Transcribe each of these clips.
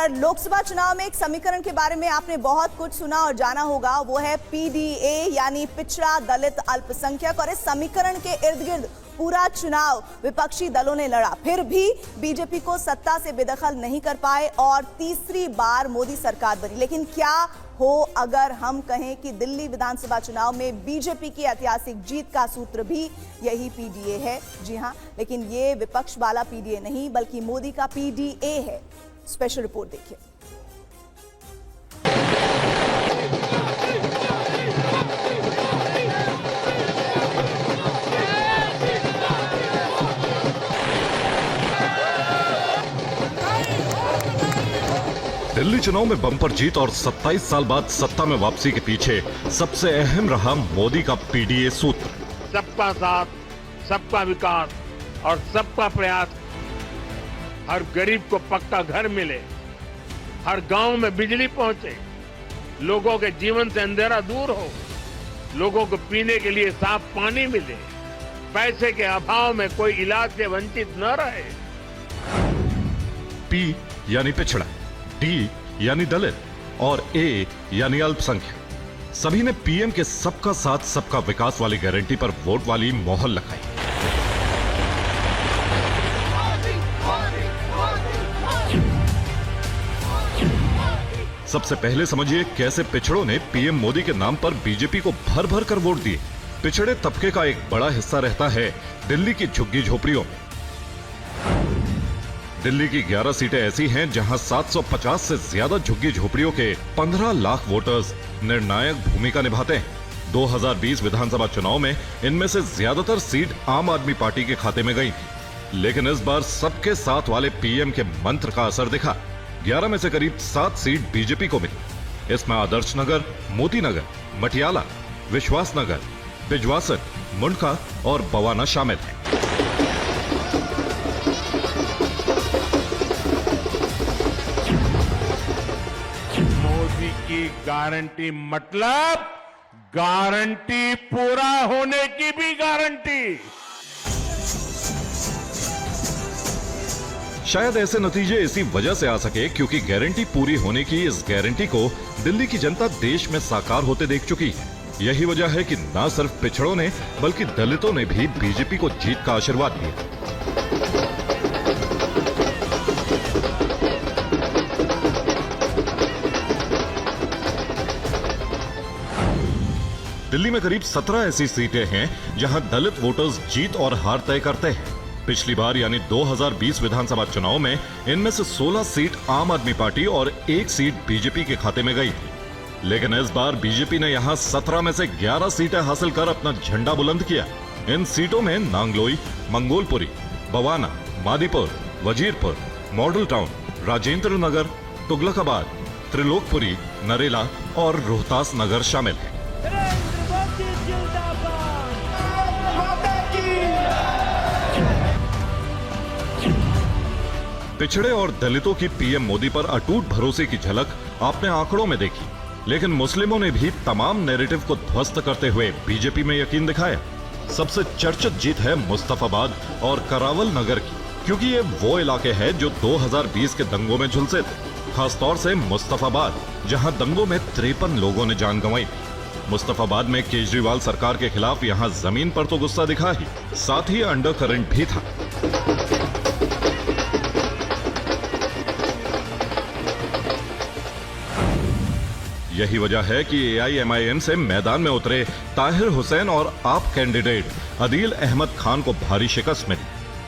और लोकसभा चुनाव में एक समीकरण के बारे में आपने बहुत कुछ सुना और जाना होगा, वो है पीडीए यानी पिछड़ा दलित अल्पसंख्यक। और इस समीकरण के इर्द गिर्द पूरा चुनाव विपक्षी दलों ने लड़ा, फिर भी बीजेपी को सत्ता से बेदखल नहीं कर पाए और तीसरी बार मोदी सरकार बनी। लेकिन क्या हो अगर हम कहें कि दिल्ली विधानसभा चुनाव में बीजेपी की ऐतिहासिक जीत का सूत्र भी यही पीडीए है? जी हां, लेकिन ये विपक्ष वाला पीडीए नहीं बल्कि मोदी का पीडीए है। स्पेशल रिपोर्ट देखिए। दिल्ली चुनाव में बम्पर जीत और 27 साल बाद सत्ता में वापसी के पीछे सबसे अहम रहा मोदी का पीडीए सूत्र। सबका साथ, सबका विकास और सबका प्रयास। हर गरीब को पक्का घर मिले, हर गांव में बिजली पहुंचे, लोगों के जीवन से अंधेरा दूर हो, लोगों को पीने के लिए साफ पानी मिले, पैसे के अभाव में कोई इलाज से वंचित न रहे। पी यानी पिछड़ा, डी यानी दलित और ए यानी अल्पसंख्यक। सभी ने पीएम के सबका साथ सबका विकास वाली गारंटी पर वोट वाली मोहर लगाई। सबसे पहले समझिए कैसे पिछड़ों ने पीएम मोदी के नाम पर बीजेपी को भर भर कर वोट दिए। पिछड़े तबके का एक बड़ा हिस्सा रहता है दिल्ली की झुग्गी झोपड़ियों में। दिल्ली की 11 सीटें ऐसी हैं जहां 750 से ज्यादा झुग्गी झोपड़ियों के 15 लाख वोटर्स निर्णायक भूमिका निभाते हैं। 2020 विधानसभा चुनाव में इनमें से ज्यादातर सीट आम आदमी पार्टी के खाते में गई थी, लेकिन इस बार सबके साथ वाले पीएम के मंत्र का असर दिखा। 11 में से करीब 7 सीट बीजेपी को मिली। इसमें आदर्श नगर, मोती नगर, मटियाला, विश्वास नगर, बिजवासर, मुंडका और बवाना शामिल हैं। मोदी की गारंटी मतलब गारंटी पूरा होने की भी गारंटी। शायद ऐसे नतीजे इसी वजह से आ सके क्योंकि गारंटी पूरी होने की इस गारंटी को दिल्ली की जनता देश में साकार होते देख चुकी है। यही वजह है कि न सिर्फ पिछड़ों ने बल्कि दलितों ने भी बीजेपी को जीत का आशीर्वाद दिया। दिल्ली में करीब 17 ऐसी सीटें हैं जहां दलित वोटर्स जीत और हार तय करते हैं। पिछली बार यानी 2020 विधानसभा चुनाव में इनमें से 16 सीट आम आदमी पार्टी और 1 सीट बीजेपी के खाते में गई थी। लेकिन इस बार बीजेपी ने यहां 17 में से 11 सीटें हासिल कर अपना झंडा बुलंद किया। इन सीटों में नांगलोई, मंगोलपुरी, बवाना, मादीपुर, वजीरपुर, मॉडल टाउन, राजेंद्र नगर, तुगलकाबाद, त्रिलोकपुरी, नरेला और रोहतास नगर शामिल है। पिछड़े और दलितों की पीएम मोदी पर अटूट भरोसे की झलक आपने आंकड़ों में देखी, लेकिन मुस्लिमों ने भी तमाम नैरेटिव को ध्वस्त करते हुए बीजेपी में यकीन दिखाया। सबसे चर्चित जीत है मुस्तफाबाद और करावल नगर की, क्योंकि ये वो इलाके हैं जो 2020 के दंगों में झुलसे थे। खासतौर से मुस्तफाबाद, जहां दंगों में 53 लोगों ने जान गंवाई थी। मुस्तफाबाद में केजरीवाल सरकार के खिलाफ यहां जमीन पर तो गुस्सा दिखा ही, साथ ही अंडर करंट भी था। यही वजह है कि एआईएमआईएम से मैदान में उतरे ताहिर हुसैन और आप कैंडिडेट अदील अहमद खान को भारी शिकस्त मिली।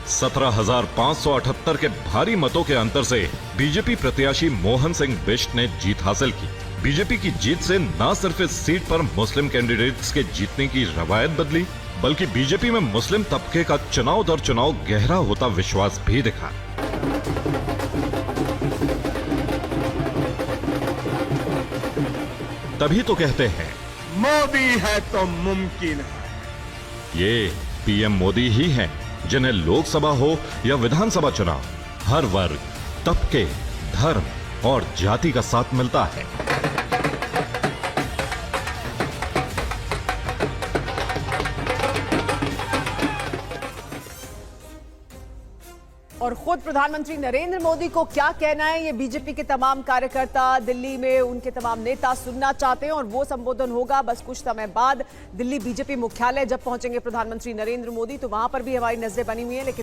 17,578 के भारी मतों के अंतर से बीजेपी प्रत्याशी मोहन सिंह बिष्ट ने जीत हासिल की। बीजेपी की जीत से न सिर्फ इस सीट पर मुस्लिम कैंडिडेट्स के जीतने की रवायत बदली, बल्कि बीजेपी में मुस्लिम तबके का चुनाव दर चुनाव गहरा होता विश्वास भी दिखा। तभी तो कहते हैं मोदी है तो मुमकिन है। ये पीएम मोदी ही हैं जिन्हें लोकसभा हो या विधानसभा चुनाव, हर वर्ग, तबके, धर्म और जाति का साथ मिलता है। और खुद खुद प्रधानमंत्री नरेंद्र मोदी को क्या कहना है, ये बीजेपी के तमाम कार्यकर्ता दिल्ली में उनके तमाम नेता सुनना चाहते हैं और वो संबोधन होगा बस कुछ समय बाद। दिल्ली बीजेपी मुख्यालय जब पहुंचेंगे प्रधानमंत्री नरेंद्र मोदी तो वहां पर भी हमारी नजरें बनी हुई है, लेकिन